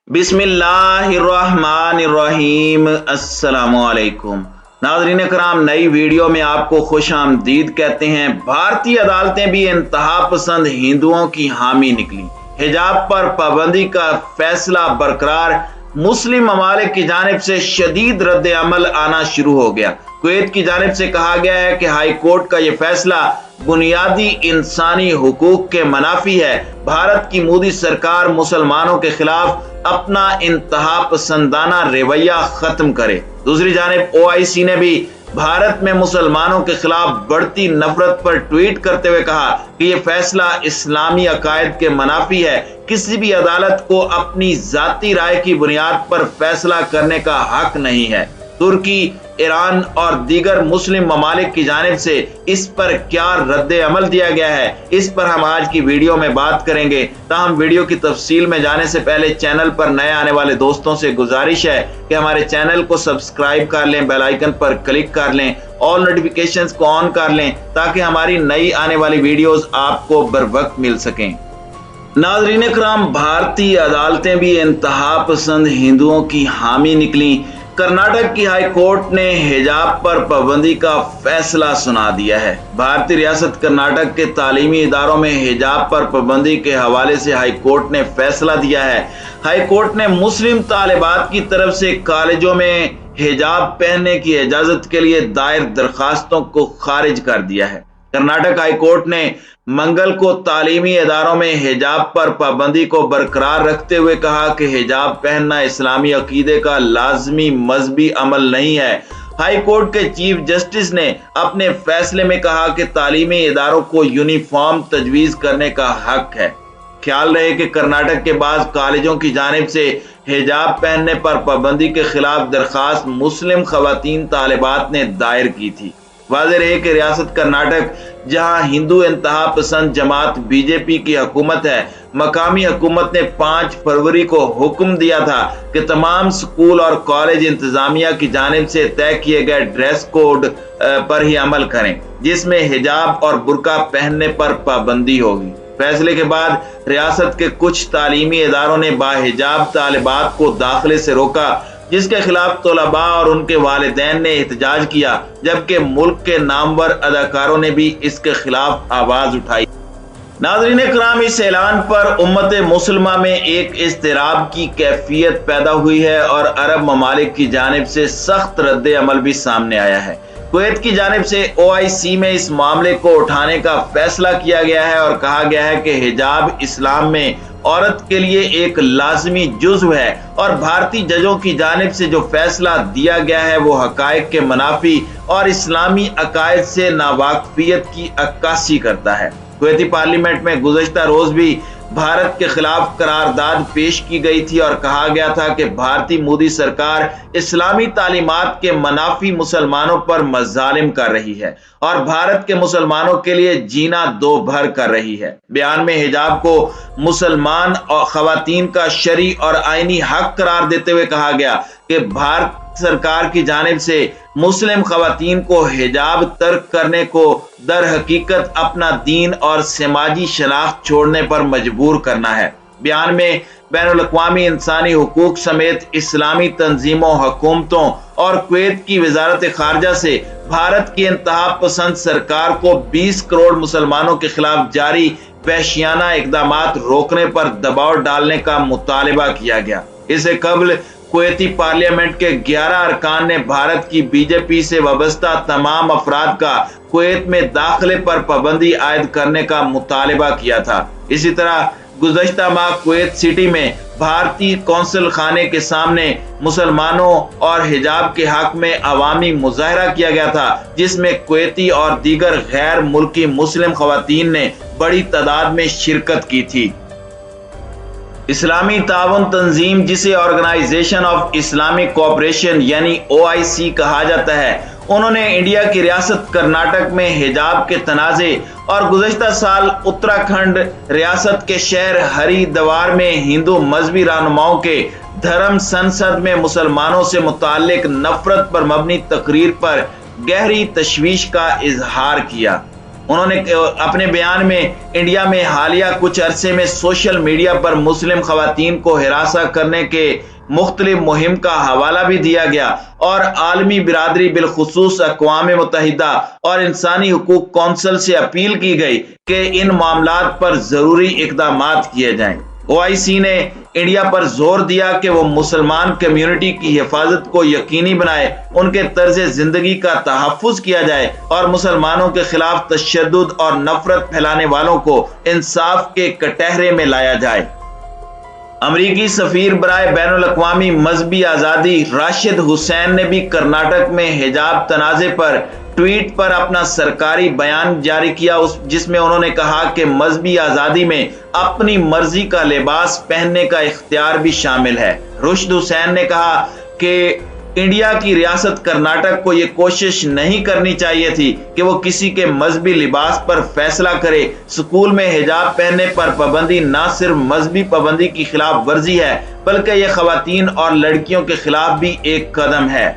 बिस्मिल्लाहिर्रहमानिर्रहीम। अस्सलामु अलैकुम नाज़रीन कराम, नई वीडियो में आपको खुश आमदीद कहते हैं। भारतीय अदालतें भी इंतहा पसंद हिंदुओं की हामी निकली। हिजाब पर पाबंदी का फैसला बरकरार, मुस्लिम ममालिक की जानिब से शदीद रद्द अमल आना शुरू हो गया। कुवैत की जानिब से कहा गया है कि हाई कोर्ट का यह फैसला बुनियादी इंसानी हुकूक के मनाफी है। भारत की मोदी सरकार मुसलमानों के खिलाफ अपना इंतहा पसंदाना रवैया खत्म करे। दूसरी जानिब OIC ने भी भारत में मुसलमानों के खिलाफ बढ़ती नफरत पर ट्वीट करते हुए कहा कि यह फैसला इस्लामी अकायद के मनाफी है। किसी भी अदालत को अपनी जाती राय की बुनियाद पर फैसला करने का हक नहीं है। तुर्की, ईरान और दीगर मुस्लिम ममालिक की जानिब से इस पर क्या रद्द अमल दिया गया है, इस पर हम आज की वीडियो में बात करेंगे। ताहम वीडियो की तफसील में जाने से पहले चैनल पर नए आने वाले दोस्तों से गुजारिश है कि हमारे चैनल को सब्सक्राइब कर लें, बेल आइकन पर क्लिक कर लें, ऑल नोटिफिकेशंस को ऑन कर लें ताकि हमारी नई आने वाली वीडियोस आपको बर वक्त मिल सकें। नाज़रीन कराम, भारतीय अदालतें भी इंतहा पसंद हिंदुओं की हामी निकली। कर्नाटक की हाई कोर्ट ने हिजाब पर पाबंदी का फैसला सुना दिया है। भारतीय रियासत कर्नाटक के तालीमी इदारों में हिजाब पर पाबंदी के हवाले से हाई कोर्ट ने फैसला दिया है। हाई कोर्ट ने मुस्लिम तालिबात की तरफ से कॉलेजों में हिजाब पहनने की इजाजत के लिए दायर दरखास्तों को खारिज कर दिया है। कर्नाटक हाई कोर्ट ने मंगल को तालीमी इदारों में हिजाब पर पाबंदी को बरकरार रखते हुए कहा कि हिजाब पहनना इस्लामी अकीदे का लाजमी मजहबी अमल नहीं है। हाई कोर्ट के चीफ जस्टिस ने अपने फैसले में कहा कि तालीमी इदारों को यूनिफॉर्म तजवीज करने का हक है। ख्याल रहे कि कर्नाटक के बाद कॉलेजों की जानिब से हिजाब पहनने पर पाबंदी के खिलाफ दरखास्त मुस्लिम खवातीन तालिबात ने दायर की थी। वाज़ेह रहे कि रियासत कर्नाटक, जहां हिंदू इंतहा पसंद जमात BJP की हुकूमत है, मकामी हुकूमत ने 5 फरवरी को हुक्म दिया था कि तमाम स्कूल और कॉलेज इंतजामिया की जानिब से तय किए गए ड्रेस कोड पर ही अमल करें, जिसमें हिजाब और बुर्का पहनने पर पाबंदी होगी। फैसले के बाद रियासत के कुछ तालीमी इदारों ने बाहिजाब तालिबात को दाखिले से रोका, जिसके खिलाफ तलबा और उनके वालिदैन ने एहतजाज किया, जबकि मुल्क के नामवर अदाकारों ने भी इसके खिलाफ आवाज उठाई। नाज़रीन कराम, इस ऐलान पर उम्मत मुसलमा में एक इज़्तिराब की कैफियत पैदा हुई है और अरब ममालिक की जानिब से सख्त रद्द अमल भी सामने आया है। कुवैत की जानिब से OIC में इस मामले को उठाने का फैसला किया गया है और कहा गया है कि हिजाब इस्लाम में औरत के लिए एक लाजमी जुज़्व है और भारतीय जजों की जानिब से जो फैसला दिया गया है वो हकायक के मनाफी और इस्लामी अकायद से नावाकफियत की अक्कासी करता है। कुवैती पार्लियामेंट में गुज़श्ता रोज भी भारत के खिलाफ करारदाद पेश की गई थी और कहा गया था कि भारतीय मोदी सरकार इस्लामी तालीमात के मनाफी मुसलमानों पर मजालिम कर रही है और भारत के मुसलमानों के लिए जीना दो भर कर रही है। बयान में हिजाब को मुसलमान और खवातीन का शरी और आईनी हक करार देते हुए कहा गया कि भारत सरकार की जानिब से मुस्लिम खवातीन को हिजाब तर्क करने को दर हकीकत अपना दीन और समाजी शनाख्त छोड़ने पर मजबूर करना है। बयान में बैनुल-अक़वामी इंसानी हुकूक समेत इस्लामी तंजीमों, हुकूमतों और कुवैत की वजारत खारजा से भारत की इंतहा पसंद सरकार को 20 करोड़ मुसलमानों के खिलाफ जारी वहशियाना इक़दामात रोकने पर दबाव डालने का मुतालिबा किया गया। इससे कबल कुवैती पार्लियामेंट के 11 अरकान ने भारत की BJP से वाबस्ता तमाम अफराद का कुवैत में दाखिले पर पाबंदी आयद करने का मुतालिबा किया था। इसी तरह गुज़श्ता माह कुवैत सिटी में भारतीय कौंसल खाने के सामने मुसलमानों और हिजाब के हक में अवामी मुजाहरा किया गया था, जिसमें कुवैती और दीगर गैर मुल्की मुस्लिम खवातीन ने बड़ी तादाद में शिरकत की थी। इस्लामी ताउन तंजीम, जिसे ऑर्गेनाइजेशन ऑफ इस्लामिक कोऑपरेशन यानी OIC कहा जाता है, उन्होंने इंडिया की रियासत कर्नाटक में हिजाब के तनाज़े और गुज़श्ता साल उत्तराखंड रियासत के शहर हरिद्वार में हिंदू मजहबी रहनुमाओं के धर्म संसद में मुसलमानों से मुताल्लिक नफरत पर मबनी तकरीर पर गहरी तशवीश का इजहार किया। انہوں نے اپنے بیان میں انڈیا میں حالیہ کچھ عرصے میں سوشل میڈیا پر مسلم خواتین کو ہراساں کرنے کے مختلف مہم کا حوالہ بھی دیا گیا اور عالمی برادری بالخصوص اقوام متحدہ اور انسانی حقوق کونسل سے اپیل کی گئی کہ ان معاملات پر ضروری اقدامات کیے جائیں۔ OIC نے انڈیا پر زور دیا کہ وہ مسلمان کمیونٹی کی حفاظت کو یقینی بنائے، ان کے طرز زندگی کا تحفظ کیا جائے اور مسلمانوں کے خلاف تشدد اور نفرت پھیلانے والوں کو انصاف کے کٹہرے میں لایا جائے۔ امریکی سفیر برائے بین الاقوامی مذہبی آزادی راشد حسین نے بھی کرناٹک میں حجاب تنازع پر ٹویٹ پر اپنا سرکاری بیان جاری کیا، جس میں انہوں نے کہا کہ مذہبی آزادی میں اپنی مرضی کا لباس پہننے کا اختیار بھی شامل ہے۔ راشد حسین نے کہا کہ انڈیا کی ریاست کرناٹک کو یہ کوشش نہیں کرنی چاہیے تھی کہ وہ کسی کے مذہبی لباس پر فیصلہ کرے۔ اسکول میں حجاب پہننے پر پابندی نہ صرف مذہبی پابندی کی خلاف ورزی ہے بلکہ یہ خواتین اور لڑکیوں کے خلاف بھی ایک قدم ہے۔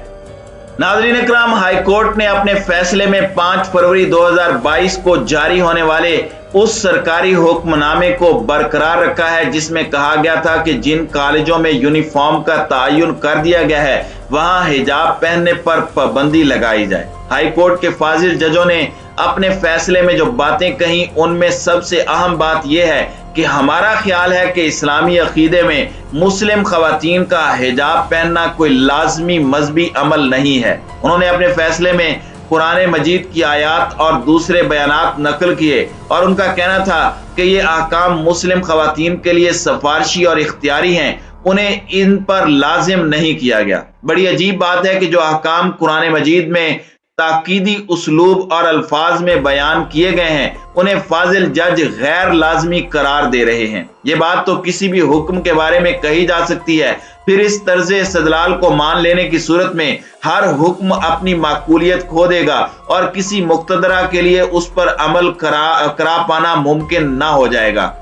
ناظرین اکرام، ہائی کورٹ نے اپنے فیصلے میں 5 فروری 2022 کو جاری ہونے والے اس سرکاری حکم نامے کو برقرار رکھا ہے جس میں کہا گیا تھا کہ جن کالجوں میں یونیفارم کا تعین کر دیا گیا ہے وہاں حجاب پہننے پر پابندی لگائی جائے۔ ہائی کورٹ کے فاضل ججوں نے اپنے فیصلے میں جو باتیں کہیں ان میں سب سے اہم بات یہ ہے کہ ہمارا خیال ہے کہ اسلامی عقیدے میں مسلم خواتین کا حجاب پہننا کوئی لازمی مذہبی عمل نہیں ہے۔ انہوں نے اپنے فیصلے میں قرآن مجید کی آیات اور دوسرے بیانات نقل کیے اور ان کا کہنا تھا کہ یہ احکام مسلم خواتین کے لیے سفارشی اور اختیاری ہیں، انہیں ان پر لازم نہیں کیا گیا۔ بڑی عجیب بات ہے کہ جو احکام قرآن مجید میں تاکیدی اسلوب اور الفاظ میں بیان کیے گئے ہیں انہیں فاضل جج غیر لازمی قرار دے رہے ہیں۔ یہ بات تو کسی بھی حکم کے بارے میں کہی جا سکتی ہے، پھر اس طرز استدلال کو مان لینے کی صورت میں ہر حکم اپنی معقولیت کھو دے گا اور کسی مقتدرہ کے لیے اس پر عمل کرا پانا ممکن نہ ہو جائے گا۔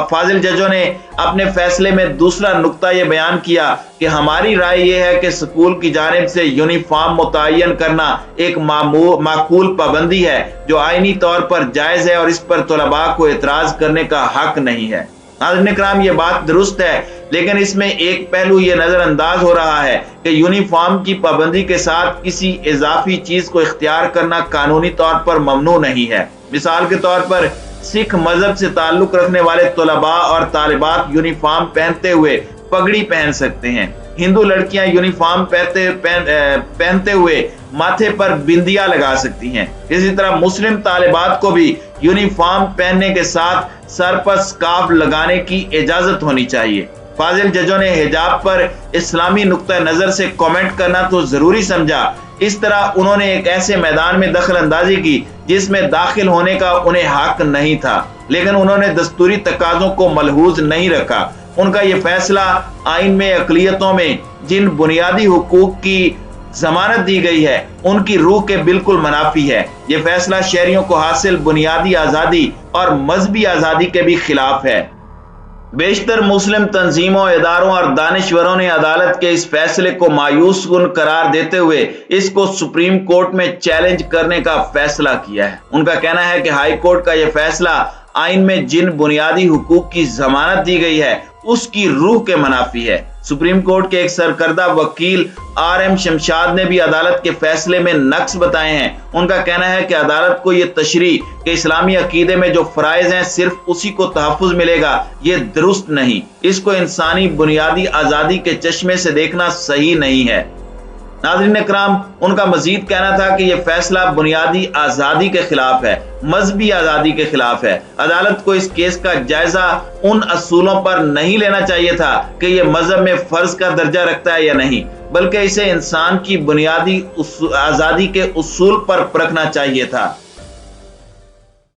فاضل ججوں نے اپنے فیصلے میں دوسرا نقطہ یہ بیان کیا کہ ہماری رائے یہ ہے کہ اسکول کی جانب سے یونیفارم متعین کرنا ایک معقول پابندی ہے جو آئینی طور پر جائز ہے اور اس پر طلباء کو اعتراض کرنے کا حق نہیں ہے۔ ناظرین اکرام، یہ بات درست ہے، لیکن اس میں ایک پہلو یہ نظر انداز ہو رہا ہے کہ یونیفارم کی پابندی کے ساتھ کسی اضافی چیز کو اختیار کرنا قانونی طور پر ممنوع نہیں ہے۔ مثال کے طور پر سکھ مذہب سے تعلق رکھنے والے طلباء اور طالبات یونیفارم پہنتے ہوئے پگڑی پہن سکتے ہیں۔ ہندو لڑکیاں یونیفارم پہنتے ہوئے ماتھے پر بندیاں لگا سکتی ہیں۔ اسی طرح مسلم طالبات کو بھی یونیفارم پہننے کے ساتھ سر پر سکارف لگانے کی اجازت ہونی چاہیے۔ فاضل ججوں نے حجاب پر اسلامی نقطہ نظر سے کامنٹ کرنا تو ضروری سمجھا، اس طرح انہوں نے ایک ایسے میدان میں دخل اندازی کی جس میں داخل ہونے کا انہیں حق نہیں تھا، لیکن انہوں نے دستوری تقاضوں کو ملحوظ نہیں رکھا۔ ان کا یہ فیصلہ آئین میں اقلیتوں میں جن بنیادی حقوق کی ضمانت دی گئی ہے ان کی روح کے بالکل منافی ہے۔ یہ فیصلہ شہریوں کو حاصل بنیادی آزادی اور مذہبی آزادی کے بھی خلاف ہے۔ بیشتر مسلم تنظیموں، اداروں اور دانشوروں نے عدالت کے اس فیصلے کو مایوس کن قرار دیتے ہوئے اس کو سپریم کورٹ میں چیلنج کرنے کا فیصلہ کیا ہے۔ ان کا کہنا ہے کہ ہائی کورٹ کا یہ فیصلہ آئین میں جن بنیادی حقوق کی ضمانت دی گئی ہے اس کی روح کے منافی ہے۔ سپریم کورٹ کے ایک سرکردہ وکیل RM شمشاد نے بھی عدالت کے فیصلے میں نقص بتائے ہیں۔ ان کا کہنا ہے کہ عدالت کو یہ تشریح کہ اسلامی عقیدے میں جو فرائض ہیں صرف اسی کو تحفظ ملے گا، یہ درست نہیں۔ اس کو انسانی بنیادی آزادی کے چشمے سے دیکھنا صحیح نہیں ہے۔ ناظرین اکرام، ان کا مزید کہنا تھا کہ یہ فیصلہ بنیادی آزادی کے خلاف ہے، مذہبی آزادی کے خلاف ہے۔ عدالت کو اس کیس کا جائزہ ان اصولوں پر نہیں لینا چاہیے تھا کہ یہ مذہب میں فرض کا درجہ رکھتا ہے یا نہیں، بلکہ اسے انسان کی بنیادی آزادی کے اصول پر پرکھنا چاہیے تھا۔